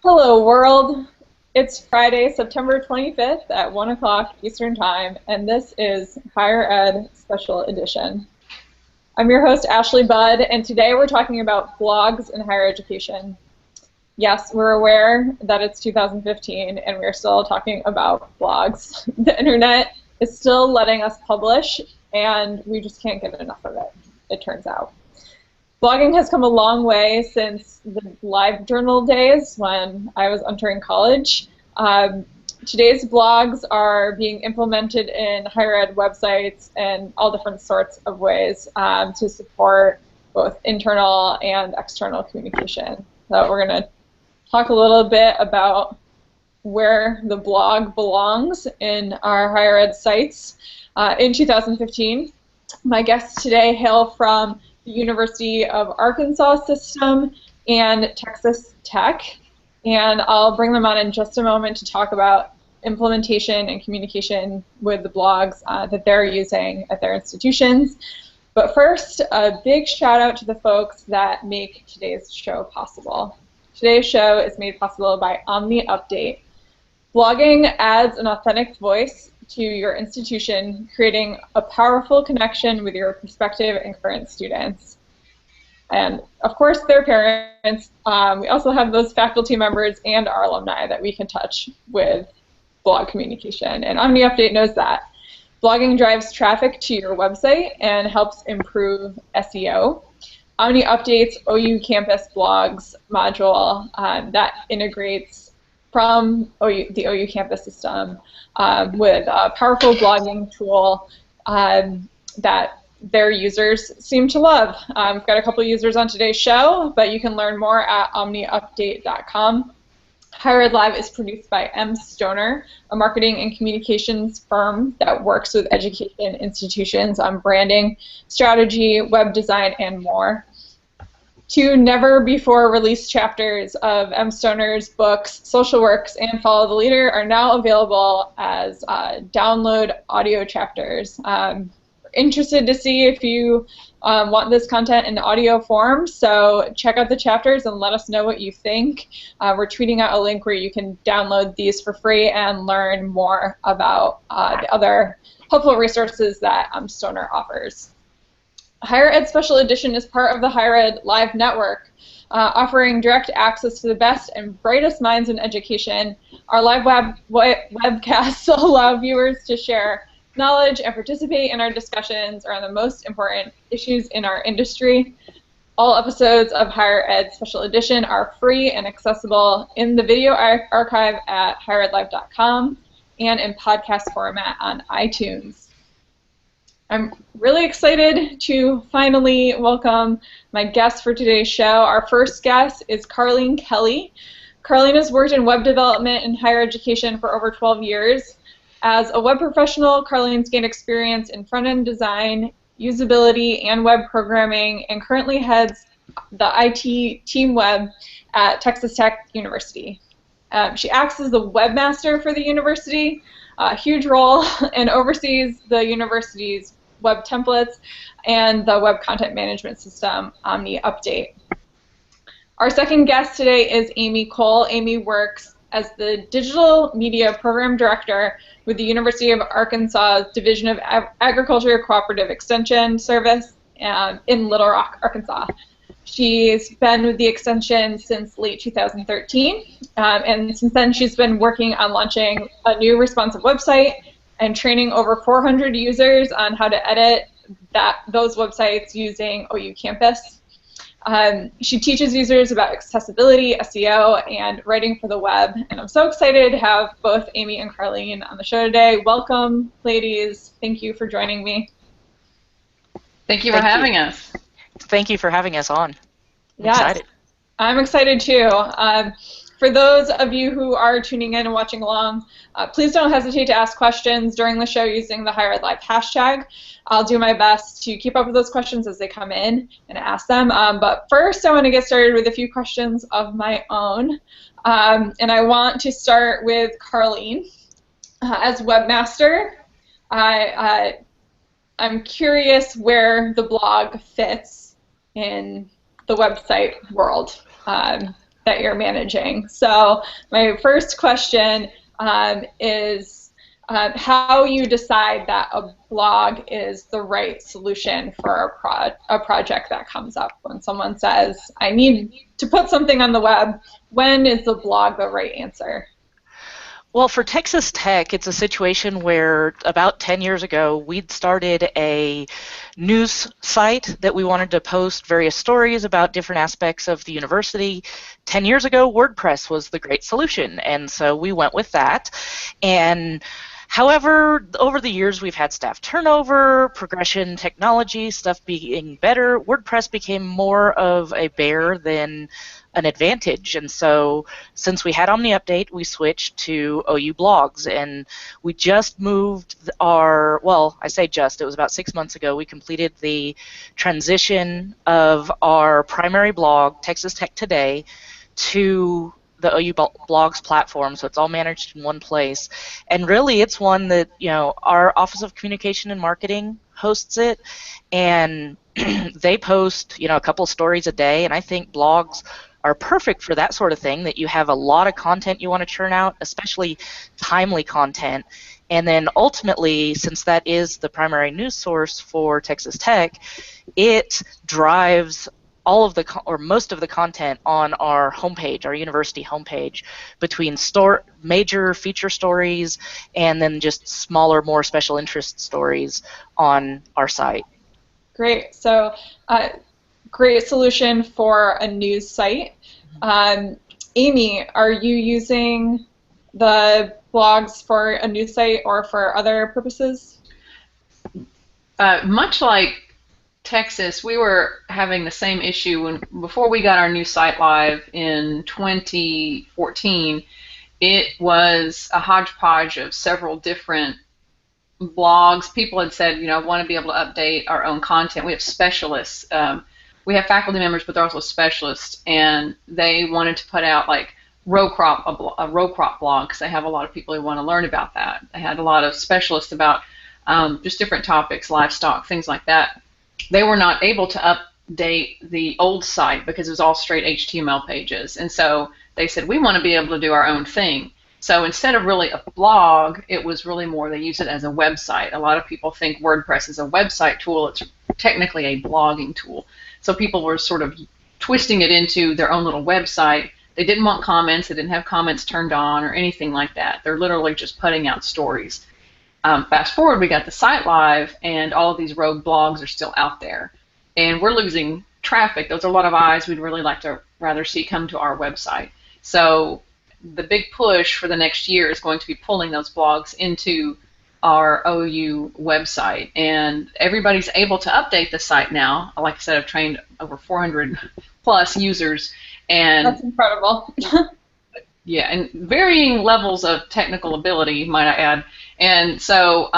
Hello world! It's Friday, September 25th at 1 o'clock Eastern Time, and this is Higher Ed Special Edition. I'm your host, Ashley Budd, and today we're talking about blogs in higher education. Yes, we're aware that it's 2015 and we're still talking about blogs. The internet is still letting us publish, and we just can't get enough of it, it turns out. Blogging has come a long way since the live journal days when I was entering college. Today's blogs are being implemented in higher ed websites and all different sorts of ways to support both internal and external communication. So we're going to talk a little bit about where the blog belongs in our higher ed sites in 2015. My guests today hail from the University of Arkansas system and Texas Tech, and I'll bring them on in just a moment to talk about implementation and communication with the blogs that they're using at their institutions. But first, a big shout out to the folks that make today's show possible. Today's show is made possible by Omni Update. Blogging adds an authentic voice to your institution, creating a powerful connection with your prospective and current students. And of course, their parents. We also have those faculty members and our alumni that we can touch with blog communication. And Omni Update knows that. Blogging drives traffic to your website and helps improve SEO. Omni Update's OU Campus Blogs module that integrates from the OU Campus system with a powerful blogging tool that their users seem to love. We've got a couple users on today's show, but you can learn more at omniupdate.com. Higher Ed Live is produced by M. Stoner, a marketing and communications firm that works with education institutions on branding, strategy, web design, and more. Two never-before-released chapters of M. Stoner's books, Social Works and Follow the Leader, are now available as download audio chapters. Interested to see if you want this content in audio form, so check out the chapters and let us know what you think. We're tweeting out a link where you can download these for free and learn more about the other helpful resources that Stoner offers. Higher Ed Special Edition is part of the Higher Ed Live Network, offering direct access to the best and brightest minds in education. Our live webcasts allow viewers to share knowledge and participate in our discussions around the most important issues in our industry. All episodes of Higher Ed Special Edition are free and accessible in the video archive at higheredlive.com and in podcast format on iTunes. I'm really excited to finally welcome my guest for today's show. Our first guest is Carleen Kelly. Carleen has worked in web development in higher education for over 12 years. As a web professional, Carleen's gained experience in front-end design, usability, and web programming, and currently heads the IT team web at Texas Tech University. She acts as the webmaster for the university, a huge role, and oversees the university's web templates and the web content management system, Omni Update. Our second guest today is Amy Cole. Amy works as the Digital Media Program Director with the University of Arkansas Division of Agriculture Cooperative Extension Service in Little Rock, Arkansas. She's been with the extension since late 2013, and since then she's been working on launching a new responsive website and training over 400 users on how to edit those websites using OU Campus. She teaches users about accessibility, SEO, and writing for the web, and I'm so excited to have both Amy and Carleen on the show today. Welcome, ladies. Thank you for joining me. Thank you for having us. Thank you for having us on. I'm excited. I'm excited too. For those of you who are tuning in and watching along, please don't hesitate to ask questions during the show using the Higher Ed Live hashtag. I'll do my best to keep up with those questions as they come in and ask them. But first, I want to get started with a few questions of my own. And I want to start with Carleen. As webmaster, I'm curious where the blog fits in the website world. that you're managing. So my first question is how you decide that a blog is the right solution for a project that comes up. When someone says, I need to put something on the web, when is the blog the right answer? Well, for Texas Tech, it's a situation where about 10 years ago, we'd started a news site that we wanted to post various stories about different aspects of the university. 10 years ago, WordPress was the great solution, and so we went with that. And however, over the years, we've had staff turnover, progression, technology, stuff being better. WordPress became more of a bear than an advantage, and so since we had Omni Update, we switched to OU Blogs, and we just moved our, well, I say just, it was about 6 months ago, we completed the transition of our primary blog, Texas Tech Today, to the OU Blogs platform, so it's all managed in one place. And really, it's one that, you know, our Office of Communication and Marketing hosts it, and they post, you know, a couple stories a day, and I think blogs are perfect for that sort of thing, that you have a lot of content you want to churn out, especially timely content. And then ultimately, since that is the primary news source for Texas Tech, it drives all of the, or most of the content on our homepage, our university homepage, between major feature stories and then just smaller, more special interest stories on our site. Great. So great solution for a news site. Amy, are you using the blogs for a news site or for other purposes? Much like Texas, we were having the same issue before we got our new site live in 2014. It was a hodgepodge of several different blogs. People had said, you know, want to be able to update our own content. We have specialists. We have faculty members, but they're also specialists, and they wanted to put out like a row crop blog, because they have a lot of people who want to learn about that. They had a lot of specialists about just different topics, livestock, things like that. They were not able to update the old site because it was all straight HTML pages, and so they said, we want to be able to do our own thing. So instead of really a blog, it was really more, they use it as a website. A lot of people think WordPress is a website tool. It's technically a blogging tool. So people were sort of twisting it into their own little website. They didn't want comments. They didn't have comments turned on or anything like that. They're literally just putting out stories. Fast forward, we got the site live, and all of these rogue blogs are still out there. And we're losing traffic. Those are a lot of eyes we'd really like to rather see come to our website. So the big push for the next year is going to be pulling those blogs into our OU website, and everybody's able to update the site now. Like I said, I've trained over 400 plus users, and that's incredible. yeah, and varying levels of technical ability, might I add. And so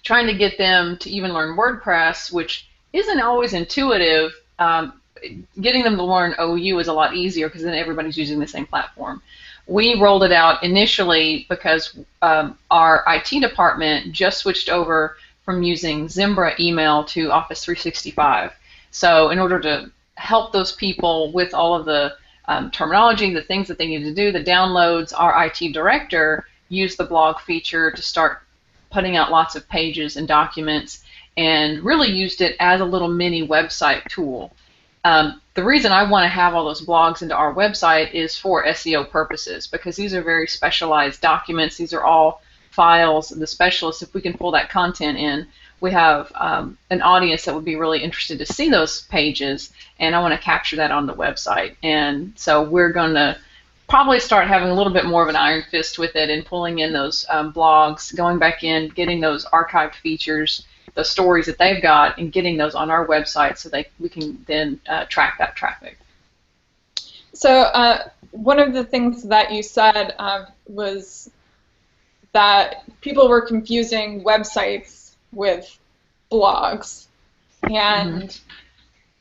trying to get them to even learn WordPress, which isn't always intuitive, getting them to learn OU is a lot easier because then everybody's using the same platform. We rolled it out initially because our IT department just switched over from using Zimbra email to Office 365. So in order to help those people with all of the terminology, the things that they need to do, the downloads, our IT director used the blog feature to start putting out lots of pages and documents, and really used it as a little mini website tool. The reason I want to have all those blogs into our website is for SEO purposes, because these are very specialized documents. These are all files. The specialists, if we can pull that content in, we have an audience that would be really interested to see those pages, and I want to capture that on the website. And so we're going to probably start having a little bit more of an iron fist with it and pulling in those blogs, going back in, getting those archived features, the stories that they've got, and getting those on our website so we can then track that traffic. So one of the things that you said was that people were confusing websites with blogs, and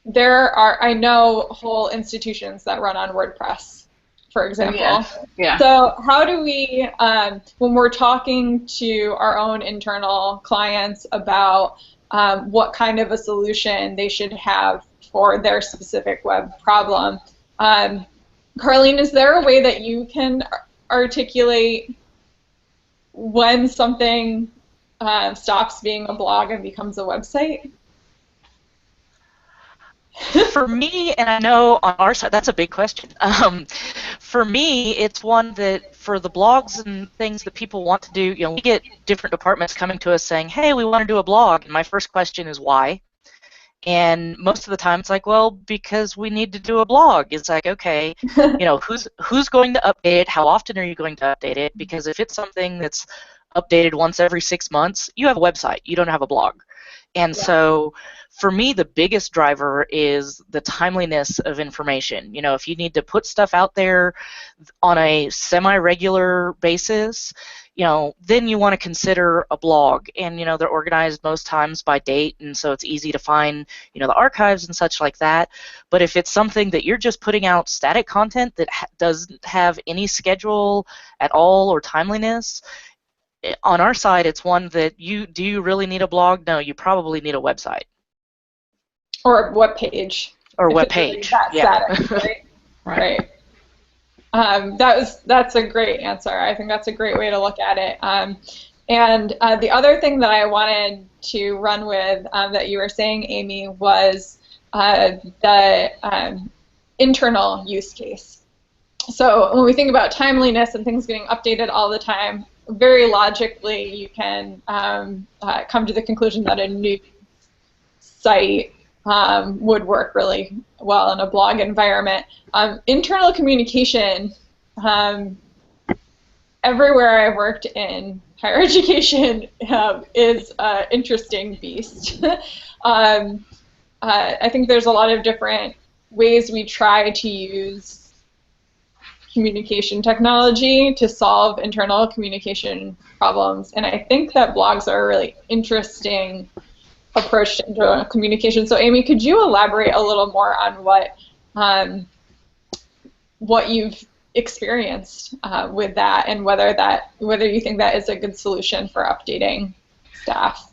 there are, I know, whole institutions that run on WordPress, for example. Yeah. So how do we, when we're talking to our own internal clients about what kind of a solution they should have for their specific web problem, Carlene, is there a way that you can articulate when something stops being a blog and becomes a website? For me, and I know on our side, that's a big question. For me, it's one that for the blogs and things that people want to do, you know, we get different departments coming to us saying, hey, we want to do a blog. And my first question is why? And most of the time it's like, well, because we need to do a blog. It's like, okay, you know, who's going to update it? How often are you going to update it? Because if it's something that's updated once every 6 months, you have a website. You don't have a blog. And Yeah. so for me, the biggest driver is the timeliness of information. You know, if you need to put stuff out there on a semi-regular basis, you know, then you want to consider a blog. And, you know, they're organized most times by date, and so it's easy to find, you know, the archives and such like that. But if it's something that you're just putting out static content that doesn't have any schedule at all or timeliness, on our side, it's one that do you really need a blog? No, you probably need a website. Or a web page. Or if web it's really page. that Yeah. static, right? That's a great answer. I think that's a great way to look at it. And the other thing that I wanted to run with that you were saying, Amy, was the internal use case. So when we think about timeliness and things getting updated all the time, very logically you can come to the conclusion that a new site would work really well in a blog environment. Internal communication, everywhere I've worked in higher education, is an interesting beast. I think there's a lot of different ways we try to use communication technology to solve internal communication problems, and I think that blogs are a really interesting approach to internal communication. So Amy, could you elaborate a little more on what you've experienced with that, and whether you think that is a good solution for updating staff?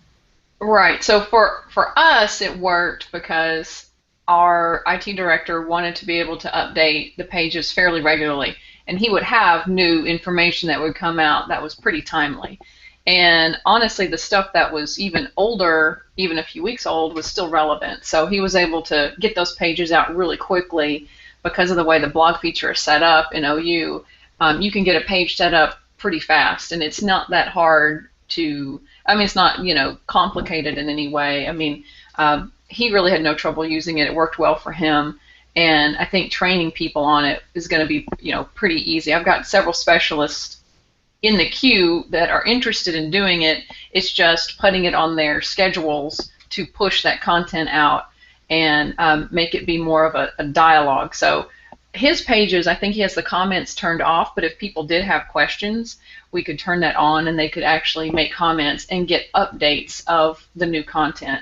Right. So for us, it worked because our IT director wanted to be able to update the pages fairly regularly, and he would have new information that would come out that was pretty timely. And honestly, the stuff that was even older, even a few weeks old, was still relevant. So he was able to get those pages out really quickly because of the way the blog feature is set up in OU. You can get a page set up pretty fast, and it's not that hard to, I mean, it's not, you know, complicated in any way. I mean, he really had no trouble using it. It worked well for him. And I think training people on it is going to be, you know, pretty easy. I've got several specialists in the queue that are interested in doing it. It's just putting it on their schedules to push that content out and make it be more of a dialogue. So his pages, I think he has the comments turned off, but if people did have questions, we could turn that on and they could actually make comments and get updates of the new content.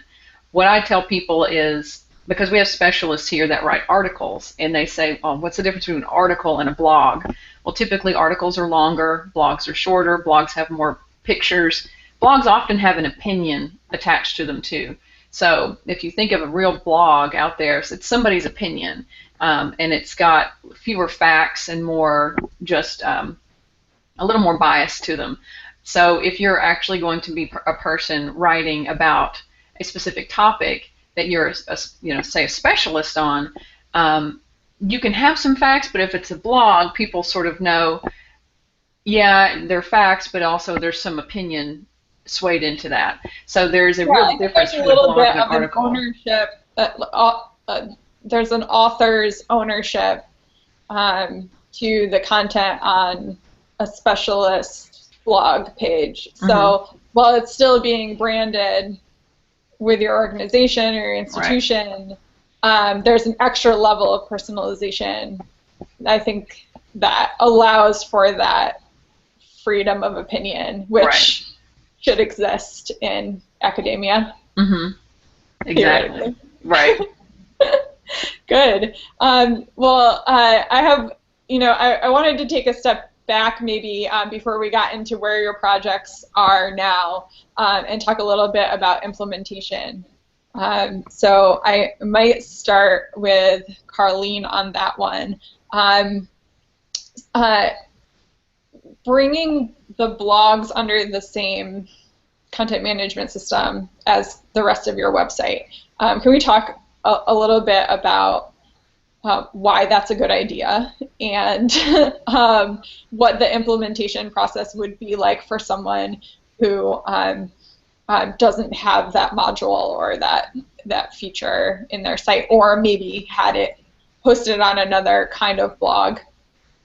What I tell people is, because we have specialists here that write articles, and they say, well, what's the difference between an article and a blog? Well, typically articles are longer, blogs are shorter, blogs have more pictures. Blogs often have an opinion attached to them too. So if you think of a real blog out there, it's somebody's opinion, and it's got fewer facts and more just a little more bias to them. So if you're actually going to be a person writing about a specific topic that you're, you know, say a specialist on, you can have some facts, but if it's a blog, people sort of know, yeah, they're facts, but also there's some opinion swayed into that. So there's a real difference between a blog and an article. Ownership. There's an author's ownership to the content on a specialist blog page. So while it's still being branded with your organization or your institution, there's an extra level of personalization, I think, that allows for that freedom of opinion, which should exist in academia. Exactly. Right. Good. Well, I have, you know, I wanted to take a step back maybe before we got into where your projects are now, and talk a little bit about implementation. So I might start with Carlene on that one. bringing the blogs under the same content management system as the rest of your website. Can we talk a little bit about why that's a good idea and what the implementation process would be like for someone who doesn't have that module or that feature in their site, or maybe had it posted on another kind of blog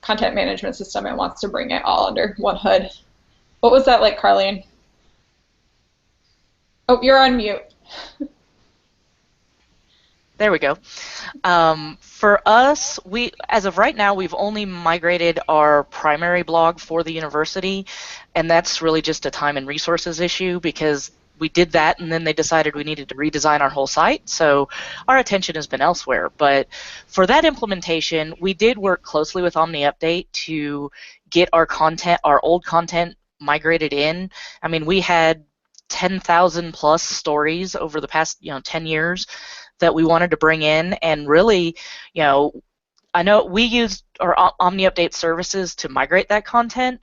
content management system and wants to bring it all under one hood. What was that like, Carlene? Oh, you're on mute. There we go. For us, as of right now, we've only migrated our primary blog for the university, and that's really just a time and resources issue because we did that and then they decided we needed to redesign our whole site, so our attention has been elsewhere. But for that implementation, we did work closely with OmniUpdate to get our old content migrated in. I mean, we had 10,000 plus stories over the past 10 years that we wanted to bring in, and really, I know we used our OmniUpdate services to migrate that content,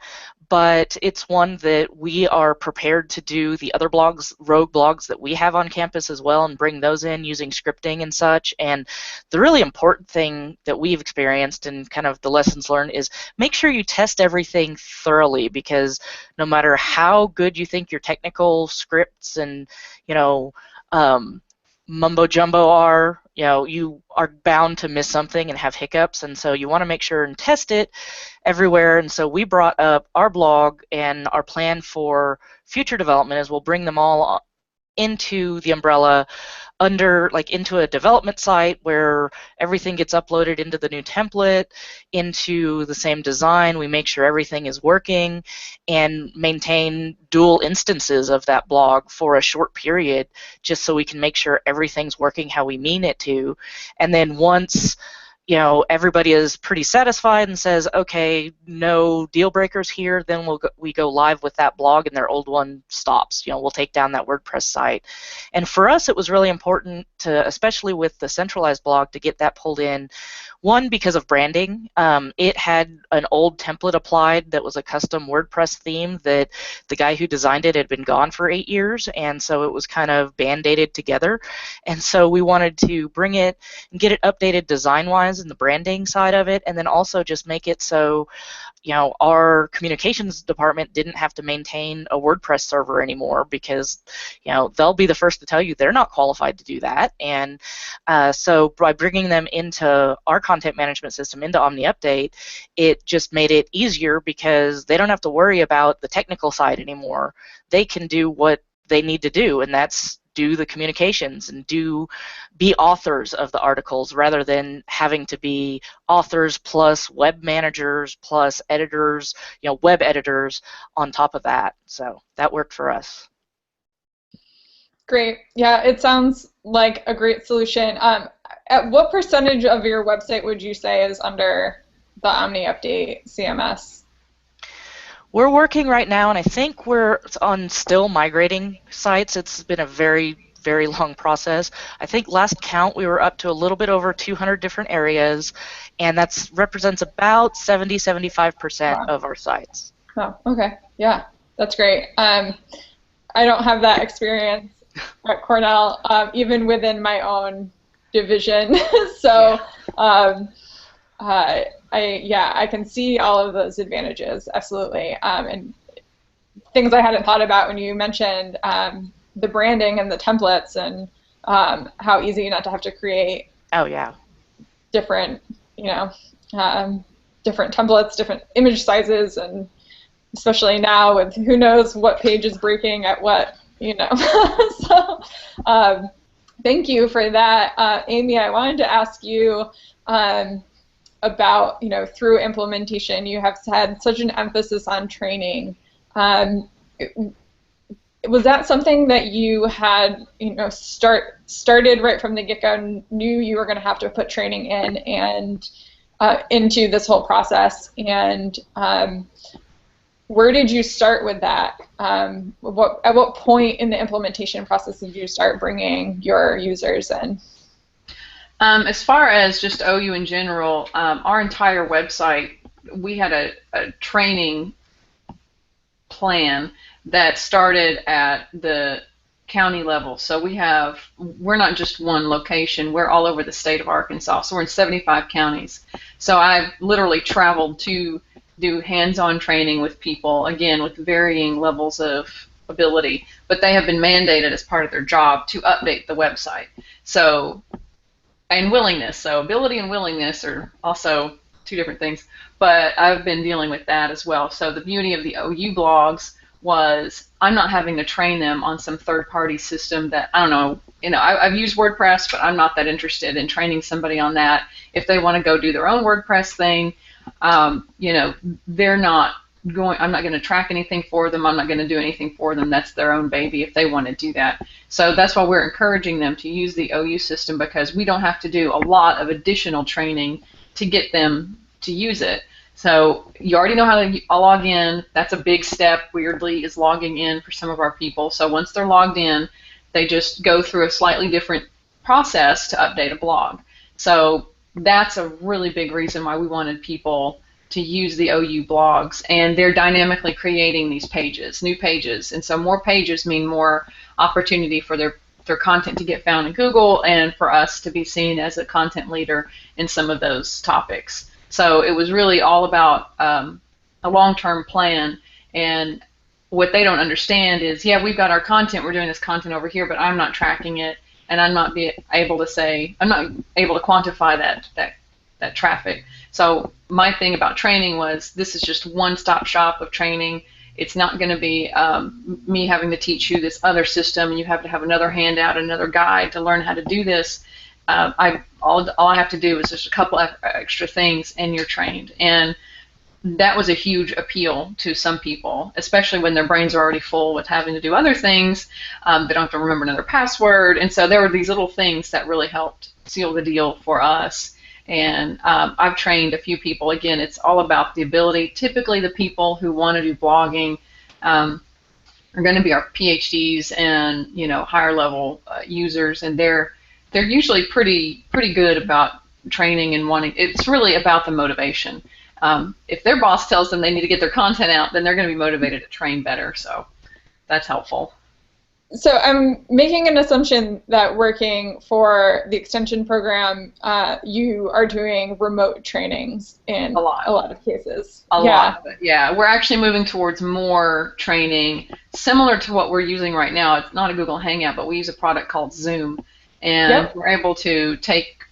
but it's one that we are prepared to do the other blogs, rogue blogs that we have on campus as well, and bring those in using scripting and such. And the really important thing that we've experienced and kind of the lessons learned is make sure you test everything thoroughly, because no matter how good you think your technical scripts and mumbo jumbo are, you are bound to miss something and have hiccups, and so you want to make sure and test it everywhere. And so we brought up our blog, and our plan for future development is we'll bring them all into the umbrella into a development site where everything gets uploaded into the new template, into the same design. We make sure everything is working and maintain dual instances of that blog for a short period, just so we can make sure everything's working how we mean it to. And then once everybody is pretty satisfied and says, okay, no deal breakers here, then we go live with that blog and their old one stops. We'll take down that WordPress site. And for us, it was really important to, especially with the centralized blog, to get that pulled in. One, because of branding. It had an old template applied that was a custom WordPress theme that the guy who designed it had been gone for 8 years, and so it was kind of band-aided together. And so we wanted to bring it and get it updated design-wise and the branding side of it, and then also just make it so our communications department didn't have to maintain a WordPress server anymore, because they'll be the first to tell you they're not qualified to do that. And so by bringing them into our content management system, into OmniUpdate, it just made it easier because they don't have to worry about the technical side anymore. They can do what they need to do, and that's do the communications and be authors of the articles, rather than having to be authors plus web managers plus editors, web editors on top of that. So that worked for us. Great. Yeah, it sounds like a great solution. At what percentage of your website would you say is under the OmniUpdate CMS? We're working right now, and I think we're on still migrating sites. It's been a very, very long process. I think last count we were up to a little bit over 200 different areas, and that represents about 70-75% of our sites. Oh, okay. Yeah, that's great. I don't have that experience at Cornell, even within my own division. So I can see all of those advantages, absolutely. And things I hadn't thought about when you mentioned the branding and the templates, and how easy not to have to create different, different templates, different image sizes, and especially now with who knows what page is breaking at what, So thank you for that. Amy, I wanted to ask you about, through implementation, you have had such an emphasis on training. Was that something that you had, started right from the get-go, knew you were going to have to put training in and into this whole process? And where did you start with that? At what point in the implementation process did you start bringing your users in? As far as just OU in general, our entire website we had a training plan that started at the county level. So we're not just one location, we're all over the state of Arkansas. So we're in 75 counties. So I've literally traveled to do hands-on training with people, again, with varying levels of ability, but they have been mandated as part of their job to update the website. So, and willingness. So ability and willingness are also two different things, but I've been dealing with that as well. So the beauty of the OU blogs was I'm not having to train them on some third-party system that, I don't know, I've used WordPress, but I'm not that interested in training somebody on that. If they want to go do their own WordPress thing, they're not going, I'm not going to track anything for them. I'm not going to do anything for them. That's their own baby if they want to do that. So that's why we're encouraging them to use the OU system, because we don't have to do a lot of additional training to get them to use it. So you already know how to log in. That's a big step, weirdly, is logging in for some of our people. So once they're logged in, they just go through a slightly different process to update a blog. So that's a really big reason why we wanted people to use the OU blogs. And they're dynamically creating these pages, new pages. And so more pages mean more opportunity for their content to get found in Google and for us to be seen as a content leader in some of those topics. So it was really all about a long-term plan, and what they don't understand is, yeah, we've got our content, we're doing this content over here, but I'm not tracking it, and I'm not able to quantify that traffic. So my thing about training was, this is just one-stop shop of training. It's not going to be me having to teach you this other system, and you have to have another handout, another guide to learn how to do this. All I have to do is just a couple extra things, and you're trained. And that was a huge appeal to some people, especially when their brains are already full with having to do other things. They don't have to remember another password. And so there were these little things that really helped seal the deal for us. And I've trained a few people. Again, it's all about the ability. Typically, the people who want to do blogging are going to be our PhDs and higher level users, and they're usually pretty good about training and wanting. It's really about the motivation. If their boss tells them they need to get their content out, then they're going to be motivated to train better. So that's helpful. So I'm making an assumption that working for the extension program, you are doing remote trainings in a lot of cases. A lot of it, yeah. We're actually moving towards more training similar to what we're using right now. It's not a Google Hangout, but we use a product called Zoom. And we're able to take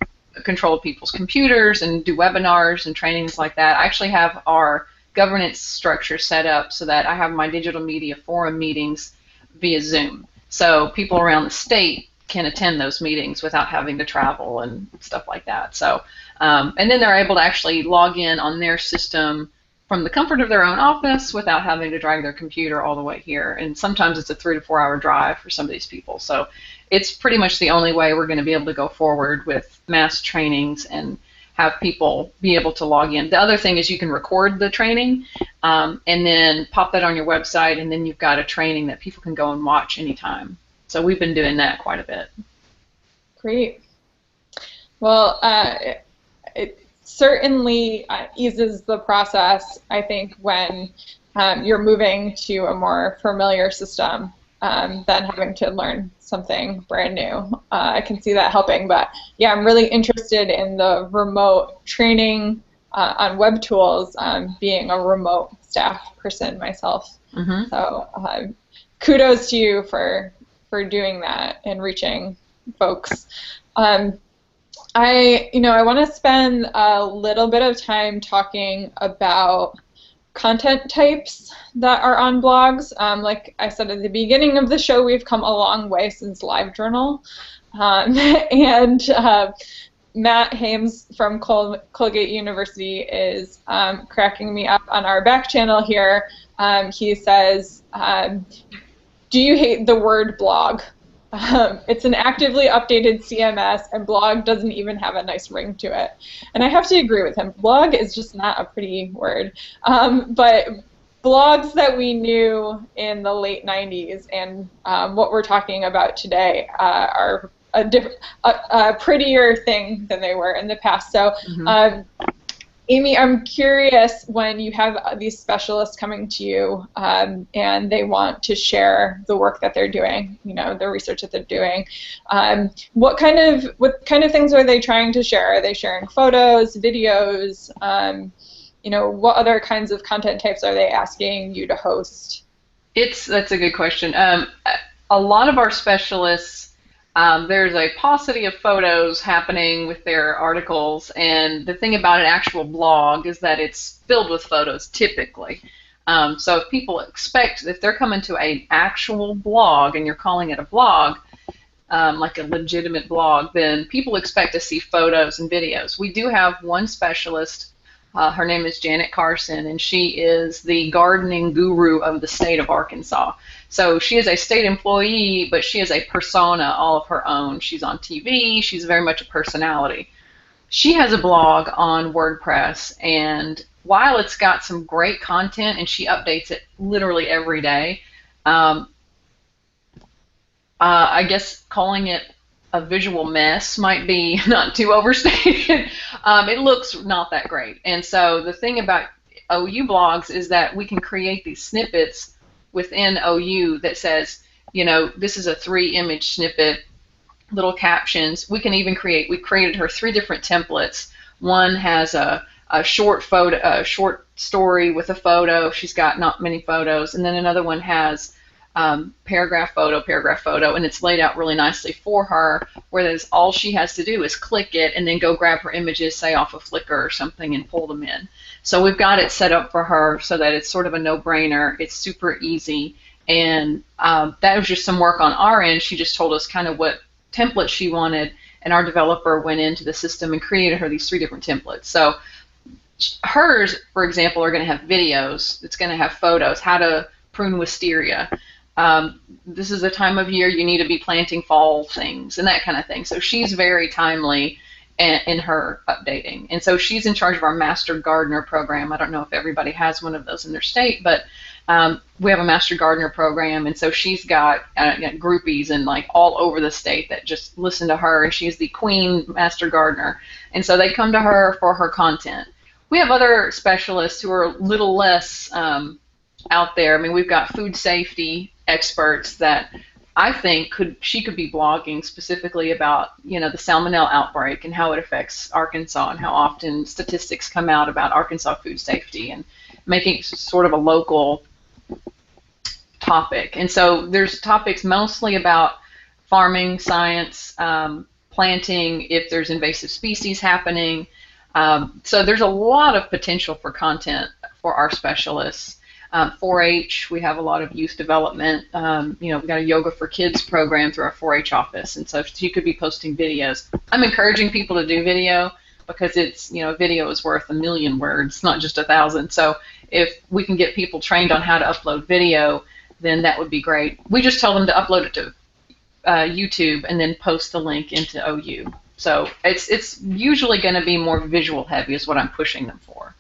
control of people's computers and do webinars and trainings like that. I actually have our governance structure set up so that I have my digital media forum meetings via Zoom. So people around the state can attend those meetings without having to travel and stuff like that. So, and then they're able to actually log in on their system from the comfort of their own office without having to drag their computer all the way here. And sometimes it's a 3 to 4 hour drive for some of these people. So it's pretty much the only way we're going to be able to go forward with mass trainings and have people be able to log in. The other thing is you can record the training and then pop that on your website, and then you've got a training that people can go and watch anytime. So we've been doing that quite a bit. Great. Well, it certainly eases the process, I think, when you're moving to a more familiar system than having to learn something brand new. I can see that helping, but yeah, I'm really interested in the remote training on web tools, being a remote staff person myself. Mm-hmm. So kudos to you for doing that and reaching folks. I want to spend a little bit of time talking about content types that are on blogs. Like I said at the beginning of the show, we've come a long way since LiveJournal. And Matt Hames from Colgate University is cracking me up on our back channel here. He says, do you hate the word blog? It's an actively updated CMS, and blog doesn't even have a nice ring to it. And I have to agree with him. Blog is just not a pretty word. But blogs that we knew in the late 90s and what we're talking about today are a prettier thing than they were in the past. So Amy, I'm curious, when you have these specialists coming to you and they want to share the work that they're doing, the research that they're doing, what kind of things are they trying to share? Are they sharing photos, videos? What other kinds of content types are they asking you to host? That's a good question. A lot of our specialists, there's a paucity of photos happening with their articles, and the thing about an actual blog is that it's filled with photos typically. So if people expect, if they're coming to an actual blog and you're calling it a blog, like a legitimate blog, then people expect to see photos and videos. We do have one specialist. Her name is Janet Carson, and she is the gardening guru of the state of Arkansas. So she is a state employee, but she is a persona all of her own. She's on TV. She's very much a personality. She has a blog on WordPress, and while it's got some great content, and she updates it literally every day, I guess calling it a visual mess might be not too overstated. It looks not that great. And so the thing about OU blogs is that we can create these snippets within OU that says, this is a 3-image snippet, little captions. We can even we created her 3 different templates. One has a short photo, a short story with a photo. She's got not many photos. And then another one has paragraph photo, and it's laid out really nicely for her, whereas all she has to do is click it and then go grab her images, say off of Flickr or something, and pull them in. So we've got it set up for her so that it's sort of a no-brainer. It's super easy, and that was just some work on our end. She just told us kind of what template she wanted, and our developer went into the system and created her these 3 different templates. So hers, for example, are going to have videos. It's going to have photos, how to prune wisteria. This is a time of year you need to be planting fall things and that kind of thing. So she's very timely in her updating. And so she's in charge of our Master Gardener program. I don't know if everybody has one of those in their state, but we have a Master Gardener program, and so she's got groupies and like all over the state that just listen to her, and she's the queen Master Gardener. And so they come to her for her content. We have other specialists who are a little less out there. I mean, we've got food safety experts that I think she could be blogging specifically about, the salmonella outbreak and how it affects Arkansas and how often statistics come out about Arkansas food safety, and making it sort of a local topic. And so there's topics mostly about farming, science, planting, if there's invasive species happening. So there's a lot of potential for content for our specialists. 4-H, we have a lot of youth development. We've got a Yoga for Kids program through our 4-H office, and so she could be posting videos. I'm encouraging people to do video because it's, video is worth 1,000,000 words, not just 1,000. So if we can get people trained on how to upload video, then that would be great. We just tell them to upload it to YouTube and then post the link into OU. So it's usually going to be more visual heavy is what I'm pushing them for.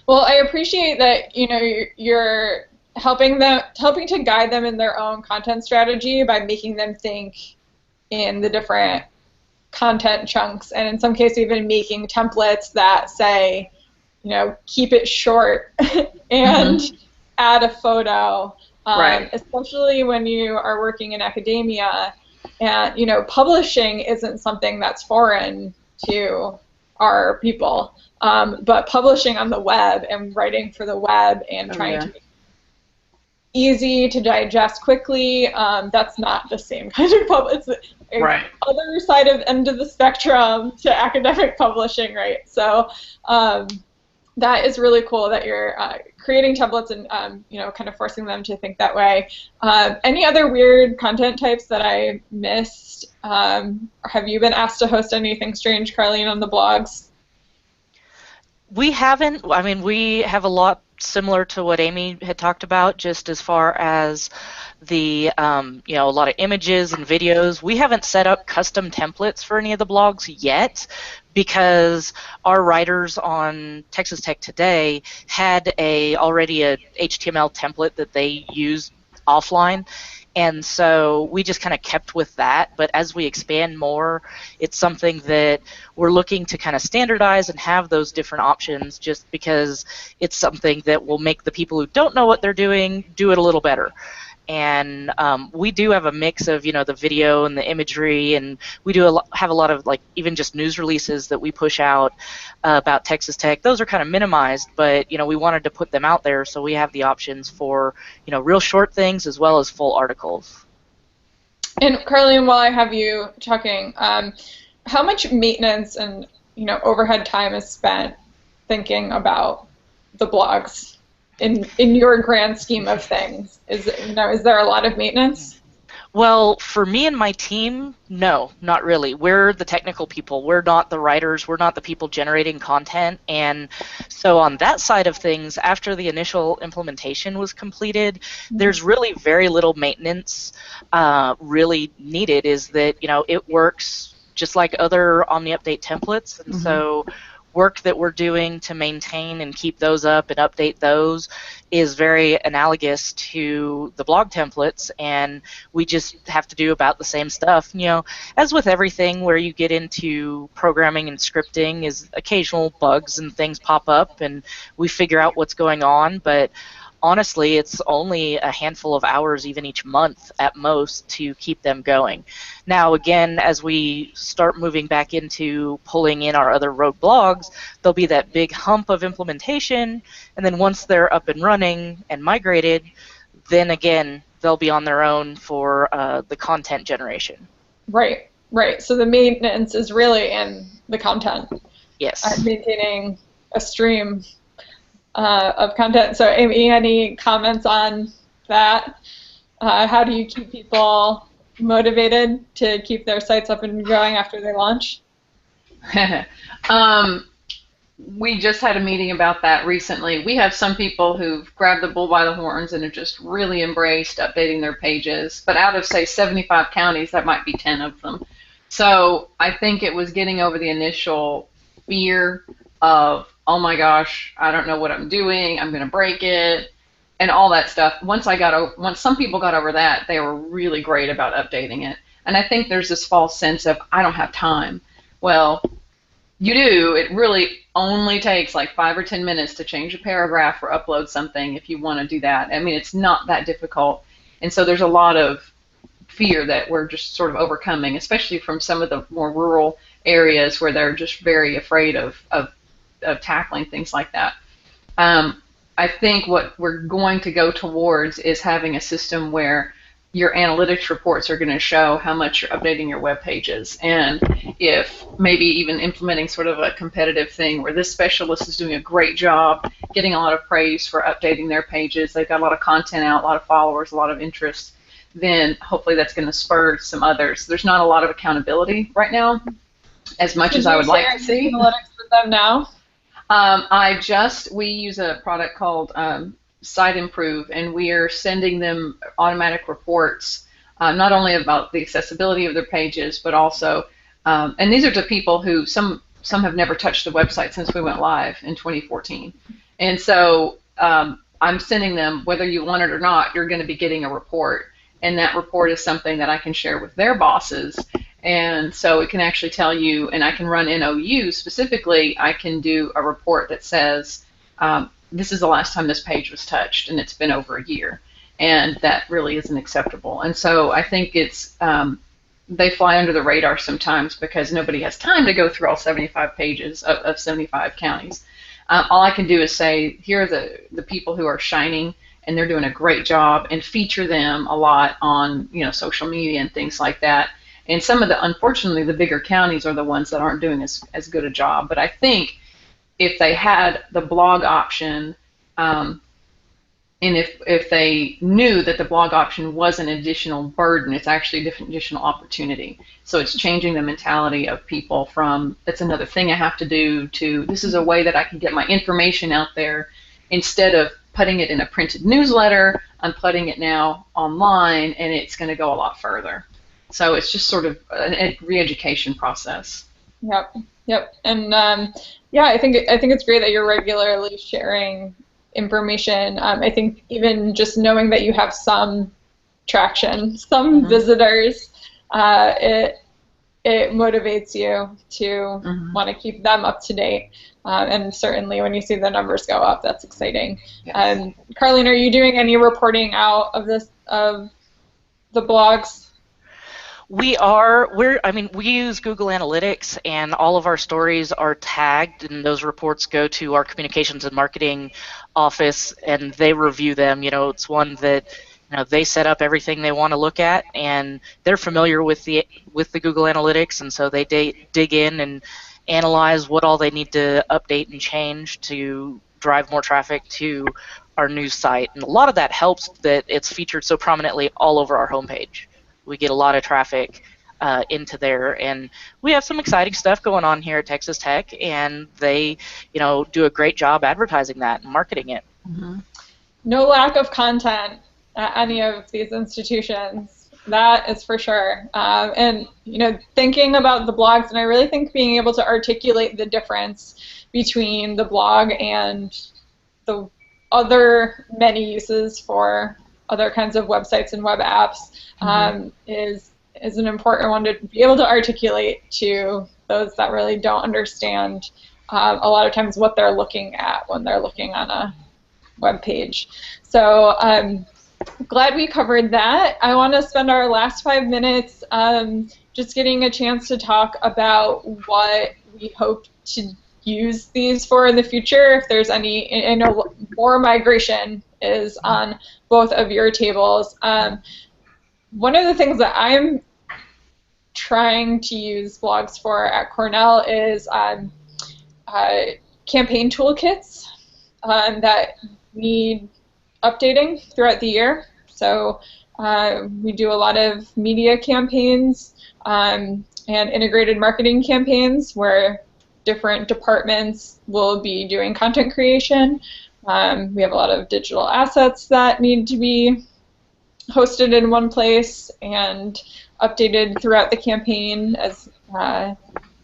Well, I appreciate that, you're helping to guide them in their own content strategy by making them think in the different content chunks, and in some cases even making templates that say, keep it short and add a photo, right. Especially when you are working in academia, and publishing isn't something that's foreign to our people. But publishing on the web and writing for the web and trying to make it easy to digest quickly, that's not the same kind of it's right. Other side of end of the spectrum to academic publishing, right? So that is really cool that you're creating templates and kind of forcing them to think that way. Any other weird content types that I missed? Have you been asked to host anything strange, Carlene, on the blogs? We haven't. I mean, we have a lot similar to what Amy had talked about, just as far as the, a lot of images and videos. We haven't set up custom templates for any of the blogs yet, because our writers on Texas Tech Today had already a HTML template that they used offline. And so we just kind of kept with that. But as we expand more, it's something that we're looking to kind of standardize and have those different options, just because it's something that will make the people who don't know what they're doing do it a little better. And we do have a mix of, the video and the imagery, and we do have a lot of, like, even just news releases that we push out about Texas Tech. Those are kind of minimized, but we wanted to put them out there, so we have the options for real short things as well as full articles. And Carlene, while I have you talking, how much maintenance and overhead time is spent thinking about the blogs in your grand scheme of things? Is there a lot of maintenance? Well, for me and my team, no, not really. We're the technical people. We're not the writers. We're not the people generating content. And so on that side of things, after the initial implementation was completed, there's really very little maintenance really needed. Is that, it works just like other OmniUpdate templates. And so work that we're doing to maintain and keep those up and update those is very analogous to the blog templates, and we just have to do about the same stuff. As with everything where you get into programming and scripting, is occasional bugs and things pop up and we figure out what's going on, but honestly, it's only a handful of hours even each month at most to keep them going. Now, again, as we start moving back into pulling in our other road blogs, there'll be that big hump of implementation, and then once they're up and running and migrated, then again, they'll be on their own for the content generation. Right. So the maintenance is really in the content. Yes. Maintaining a stream of content. So Amy, any comments on that? How do you keep people motivated to keep their sites up and going after they launch? We just had a meeting about that recently. We have some people who've grabbed the bull by the horns and have just really embraced updating their pages. But out of, say, 75 counties, that might be 10 of them. So I think it was getting over the initial fear of, oh my gosh, I don't know what I'm doing, I'm going to break it, and all that stuff. Once some people got over that, they were really great about updating it. And I think there's this false sense of, I don't have time. Well, you do. It really only takes like 5 or 10 minutes to change a paragraph or upload something if you want to do that. I mean, it's not that difficult. And so there's a lot of fear that we're just sort of overcoming, especially from some of the more rural areas where they're just very afraid of tackling things like that. I think what we're going to go towards is having a system where your analytics reports are going to show how much you're updating your web pages, and if maybe even implementing sort of a competitive thing where this specialist is doing a great job, getting a lot of praise for updating their pages, they've got a lot of content out, a lot of followers, a lot of interest, then hopefully that's going to spur some others. There's not a lot of accountability right now, as much as I would like to see. Analytics with them now? We use a product called Site Improve, and we are sending them automatic reports, not only about the accessibility of their pages, but also, and these are to people who, some have never touched the website since we went live in 2014. And so I'm sending them, whether you want it or not, you're going to be getting a report. And that report is something that I can share with their bosses. And so it can actually tell you, and I can run NOU specifically, I can do a report that says, this is the last time this page was touched, and it's been over a year. And that really isn't acceptable. And so I think it's, they fly under the radar sometimes because nobody has time to go through all 75 pages of 75 counties. All I can do is say, here are the people who are shining, and they're doing a great job, and feature them a lot on social media and things like that. And some of unfortunately, the bigger counties are the ones that aren't doing as good a job. But I think if they had the blog option, and if they knew that the blog option was an additional burden, it's actually a different additional opportunity. So it's changing the mentality of people from, it's another thing I have to do, to this is a way that I can get my information out there. Instead of putting it in a printed newsletter, I'm putting it now online, and it's going to go a lot further. So it's just sort of a re-education process. Yep. And I think it's great that you're regularly sharing information. I think even just knowing that you have some traction, some visitors, it motivates you to want to keep them up to date. And certainly when you see the numbers go up, that's exciting. Yes. Carlene, are you doing any reporting out of the blogs? We use Google Analytics, and all of our stories are tagged, and those reports go to our communications and marketing office, and they review them. It's one that they set up everything they want to look at, and they're familiar with the Google Analytics, and so they dig in and analyze what all they need to update and change to drive more traffic to our news site. And a lot of that helps that it's featured so prominently all over our homepage. We get a lot of traffic into there, and we have some exciting stuff going on here at Texas Tech, and they, do a great job advertising that and marketing it. No lack of content at any of these institutions, that is for sure. And thinking about the blogs, and I really think being able to articulate the difference between the blog and the other many uses for other kinds of websites and web apps is an important one to be able to articulate to those that really don't understand a lot of times what they're looking at when they're looking on a web page. So glad we covered that. I want to spend our last 5 minutes just getting a chance to talk about what we hope to use these for in the future. If there's any, I know more migration is on both of your tables. One of the things that I'm trying to use blogs for at Cornell is campaign toolkits that need updating throughout the year. So we do a lot of media campaigns and integrated marketing campaigns where different departments will be doing content creation. We have a lot of digital assets that need to be hosted in one place and updated throughout the campaign as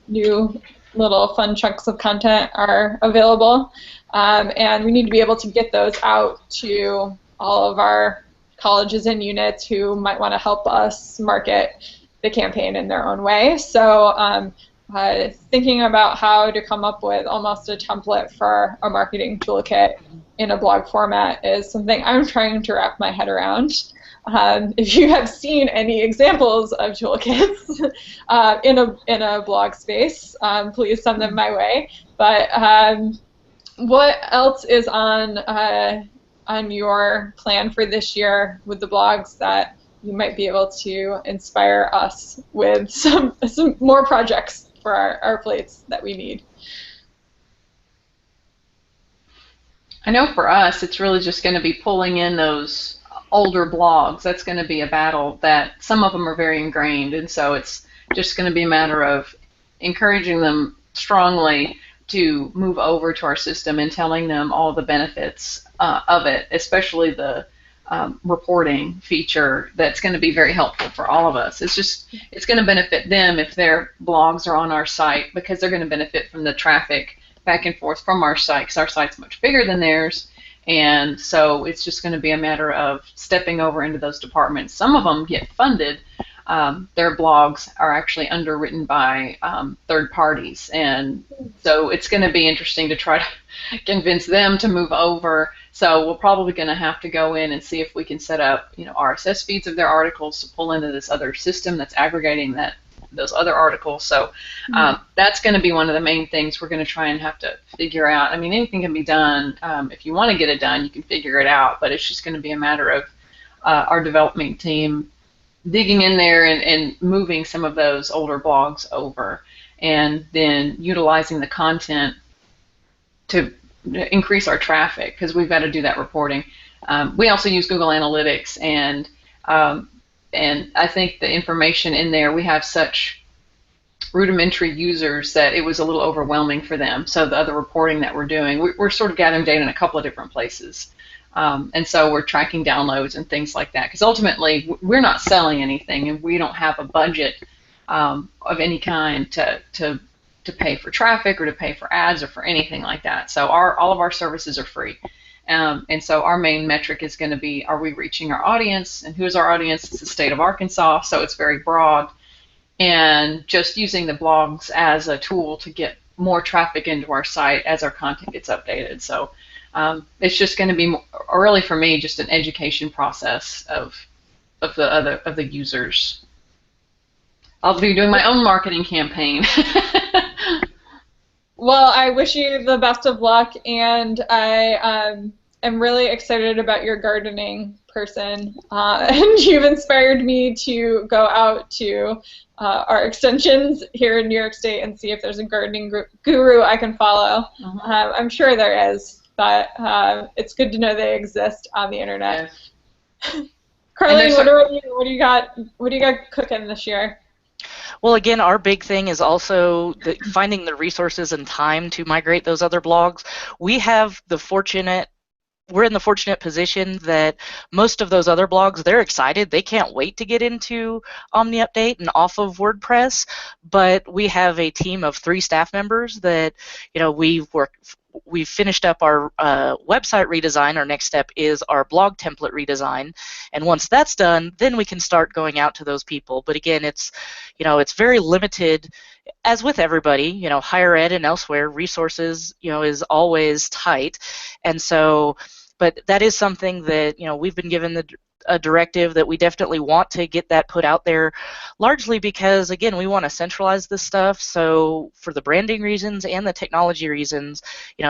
new little fun chunks of content are available. And we need to be able to get those out to all of our colleges and units who might want to help us market the campaign in their own way. So thinking about how to come up with almost a template for a marketing toolkit in a blog format is something I'm trying to wrap my head around. If you have seen any examples of toolkits in a blog space, please send them my way. But what else is on your plan for this year with the blogs that you might be able to inspire us with some more projects for our plates that we need? I know for us, it's really just going to be pulling in those older blogs. That's going to be a battle that some of them are very ingrained, and so it's just going to be a matter of encouraging them strongly to move over to our system and telling them all the benefits of it, especially the reporting feature that's going to be very helpful for all of us. It's going to benefit them if their blogs are on our site because they're going to benefit from the traffic back and forth from our site because our site's much bigger than theirs. And so it's just going to be a matter of stepping over into those departments. Some of them get funded. Their blogs are actually underwritten by third parties. And so it's going to be interesting to try to convince them to move over. So we're probably going to have to go in and see if we can set up, RSS feeds of their articles to pull into this other system that's aggregating those other articles. So that's going to be one of the main things we're going to try and have to figure out. I mean, anything can be done. If you want to get it done, you can figure it out. But it's just going to be a matter of our development team digging in there and moving some of those older blogs over and then utilizing the content to increase our traffic because we've got to do that reporting. We also use Google Analytics, and I think the information in there, we have such rudimentary users that it was a little overwhelming for them. So the other reporting that we're doing, we're sort of gathering data in a couple of different places. And so we're tracking downloads and things like that because ultimately we're not selling anything and we don't have a budget of any kind to pay for traffic or to pay for ads or for anything like that. So all of our services are free. And so our main metric is going to be, are we reaching our audience? And who is our audience? It's the state of Arkansas, so it's very broad. And just using the blogs as a tool to get more traffic into our site as our content gets updated. So it's just going to be really, for me, just an education process of the users. I'll be doing my own marketing campaign. Well, I wish you the best of luck, and I am really excited about your gardening person, and you've inspired me to go out to our extensions here in New York State and see if there's a gardening guru I can follow. I'm sure there is, but it's good to know they exist on the internet. Yes. Carlene, what do you got cooking this year? Well, again, our big thing is also finding the resources and time to migrate those other blogs. We're in the fortunate position that most of those other blogs, they're excited. They can't wait to get into OmniUpdate and off of WordPress. But we have a team of 3 staff members that, we've finished up our website redesign. Our next step is our blog template redesign, and once that's done, then we can start going out to those people. But again, it's very limited, as with everybody, higher ed and elsewhere, resources, is always tight, and so. But that is something that we've been given a directive that we definitely want to get that put out there, largely because, again, we want to centralize this stuff, so for the branding reasons and the technology reasons,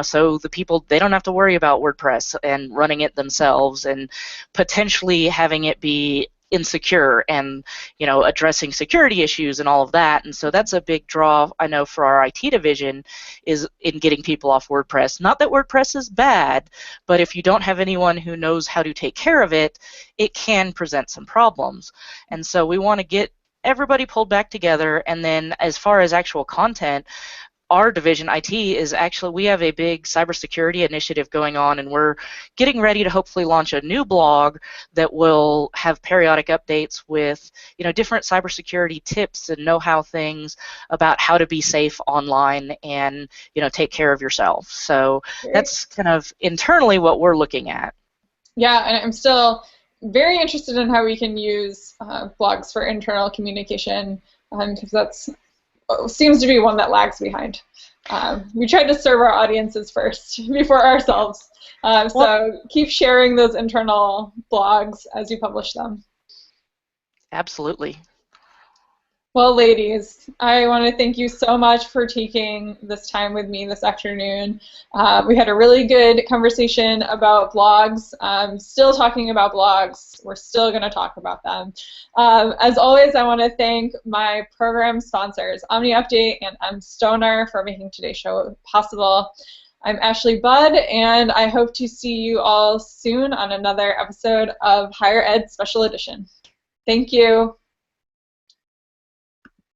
so the people, they don't have to worry about WordPress and running it themselves and potentially having it be insecure and addressing security issues and all of that. And so that's a big draw, I know, for our IT division, is in getting people off WordPress. Not that WordPress is bad, but if you don't have anyone who knows how to take care of it, it can present some problems. And so we want to get everybody pulled back together. And then as far as actual content, our division, IT, is actually, we have a big cybersecurity initiative going on, and we're getting ready to hopefully launch a new blog that will have periodic updates with, different cybersecurity tips and know-how things about how to be safe online and, take care of yourself. So that's kind of internally what we're looking at. Yeah, and I'm still very interested in how we can use blogs for internal communication, because that's seems to be one that lags behind. We try to serve our audiences first before ourselves. So keep sharing those internal blogs as you publish them. Absolutely. Well, ladies, I want to thank you so much for taking this time with me this afternoon. We had a really good conversation about blogs. Still talking about blogs. We're still going to talk about them. As always, I want to thank my program sponsors, OmniUpdate and mStoner, for making today's show possible. I'm Ashley Budd, and I hope to see you all soon on another episode of Higher Ed Special Edition. Thank you.